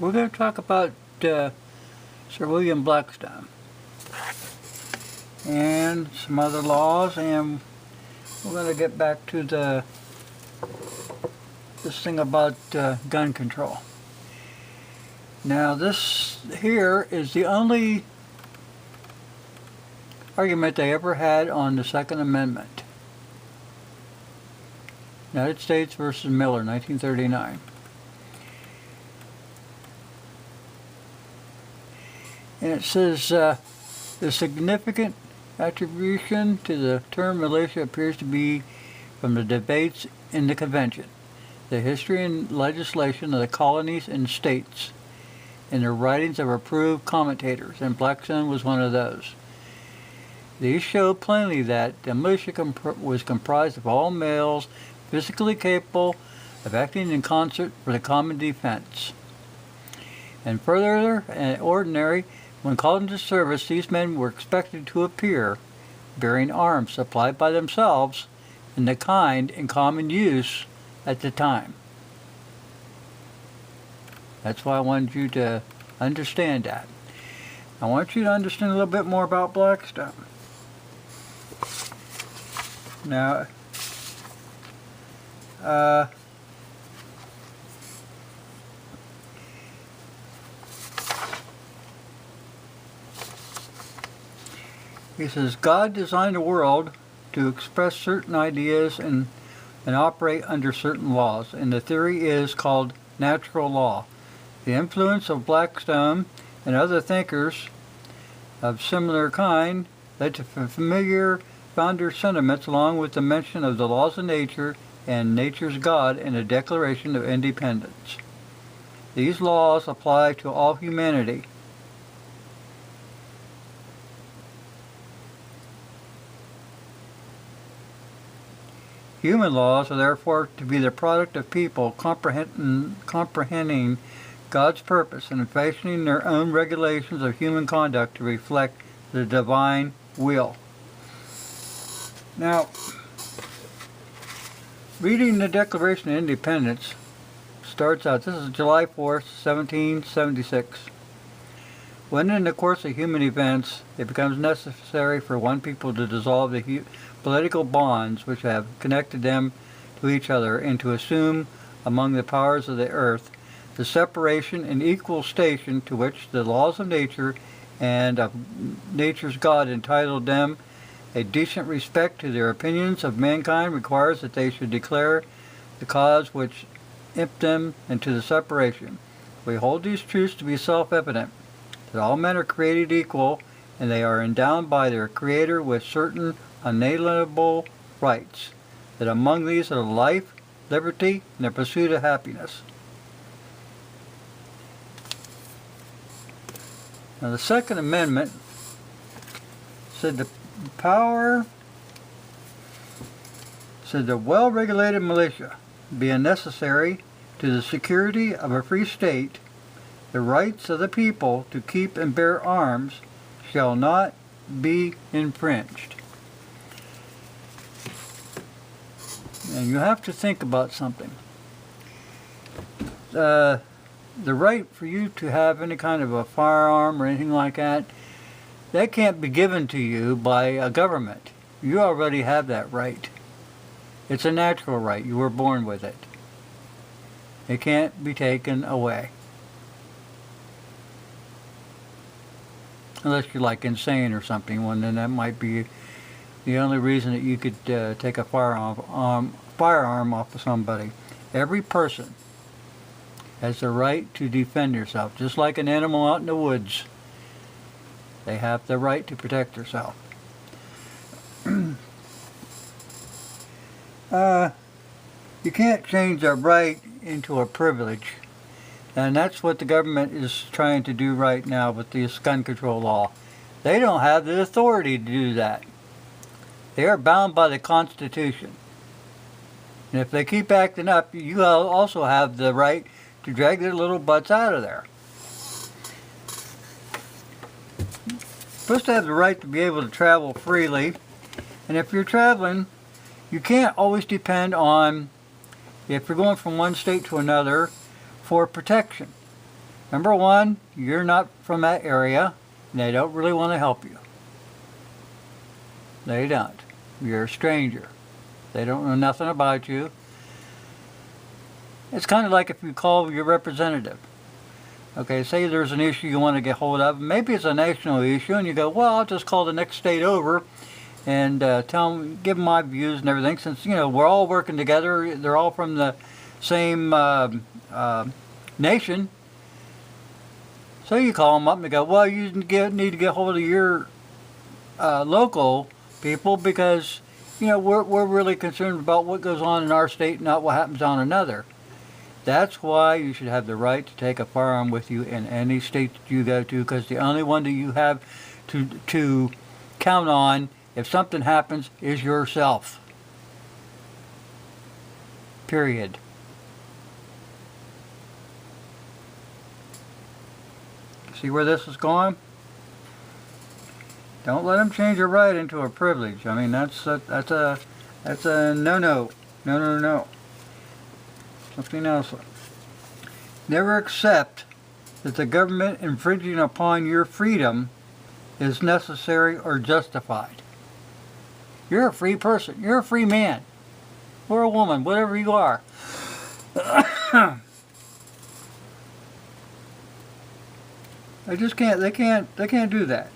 we're going to talk about Sir William Blackstone and some other laws, and we're going to get back to this thing about gun control. Now, this here is the only argument they ever had on the Second Amendment. United States versus Miller, 1939. And it says, the significant attribution to the term militia appears to be from the debates in the convention, the history and legislation of the colonies and states, and the writings of approved commentators, and Blackstone was one of those. These show plainly that the militia was comprised of all males physically capable of acting in concert for the common defense. And further, ordinary, when called into service, these men were expected to appear bearing arms supplied by themselves and the kind in common use at the time. That's why I wanted you to understand that. I want you to understand a little bit more about Blackstone. Now, he says, God designed the world to express certain ideas and operate under certain laws, and the theory is called natural law. The influence of Blackstone and other thinkers of similar kind led to familiar founder sentiments, along with the mention of the laws of nature and nature's God in the Declaration of Independence. These laws apply to all humanity. Human laws are therefore to be the product of people comprehending God's purpose and fashioning their own regulations of human conduct to reflect the divine will. Now, reading the Declaration of Independence starts out, this is July 4th, 1776. When in the course of human events it becomes necessary for one people to dissolve the political bonds which have connected them to each other, and to assume among the powers of the earth the separation and equal station to which the laws of nature and of nature's God entitled them, a decent respect to their opinions of mankind requires that they should declare the cause which imped them into the separation. We hold these truths to be self-evident, that all men are created equal, and they are endowed by their Creator with certain unalienable rights, that among these are life, liberty, and the pursuit of happiness. Now, the Second Amendment said the well-regulated militia, being necessary to the security of a free state, the rights of the people to keep and bear arms shall not be infringed. And you have to think about something. The right for you to have any kind of a firearm or anything like that, that can't be given to you by a government. You already have that right. It's a natural right. You were born with it. It can't be taken away. Unless you're like insane or something, well, then that might be the only reason that you could take a firearm off of somebody. Every person has the right to defend yourself, just like an animal out in the woods. They have the right to protect themselves. You can't change a right into a privilege. And that's what the government is trying to do right now with this gun control law. They don't have the authority to do that. They are bound by the Constitution. And if they keep acting up, you also have the right to drag their little butts out of there. You're supposed to have the right to be able to travel freely. And if you're traveling, you can't always depend on, if you're going from one state to another, for protection. Number one, you're not from that area, and they don't really want to help you. They don't. You're a stranger. They don't know nothing about you. It's kind of like if you call your representative. Okay, say there's an issue you want to get hold of. Maybe it's a national issue, and you go, well, I'll just call the next state over and tell them, give them my views and everything. Since, you know, we're all working together. They're all from the same nation. So you call them up and they go, well, you need to get hold of your local people because, you know, we're really concerned about what goes on in our state, not what happens on another. That's why you should have the right to take a firearm with you in any state that you go to, because the only one that you have to count on if something happens is yourself. Period. See where this is going? Don't let them change a right into a privilege. I mean, that's a no. No. Something else. Never accept that the government infringing upon your freedom is necessary or justified. You're a free person. You're a free man. Or a woman, whatever you are. They just can't. They can't do that.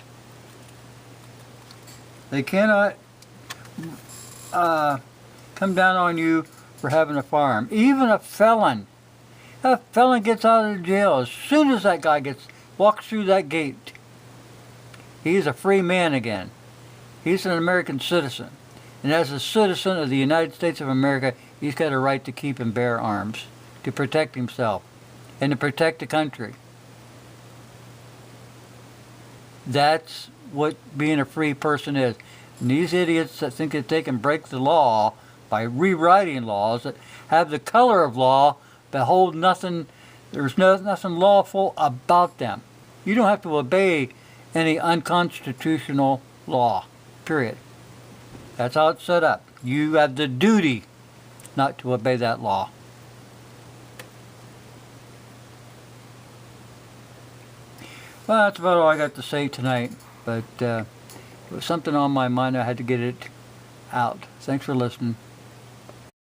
They cannot come down on you for having a firearm. Even a felon. A felon gets out of jail as soon as that guy walks through that gate. He's a free man again. He's an American citizen. And as a citizen of the United States of America, he's got a right to keep and bear arms, to protect himself, and to protect the country. That's what being a free person is. And these idiots that think that they can break the law by rewriting laws that have the color of law but hold nothing, there's nothing lawful about them. You don't have to obey any unconstitutional law, period. That's how it's set up. You have the duty not to obey that law. Well, that's about all I got to say tonight, but it was something on my mind. I had to get it out. Thanks for listening.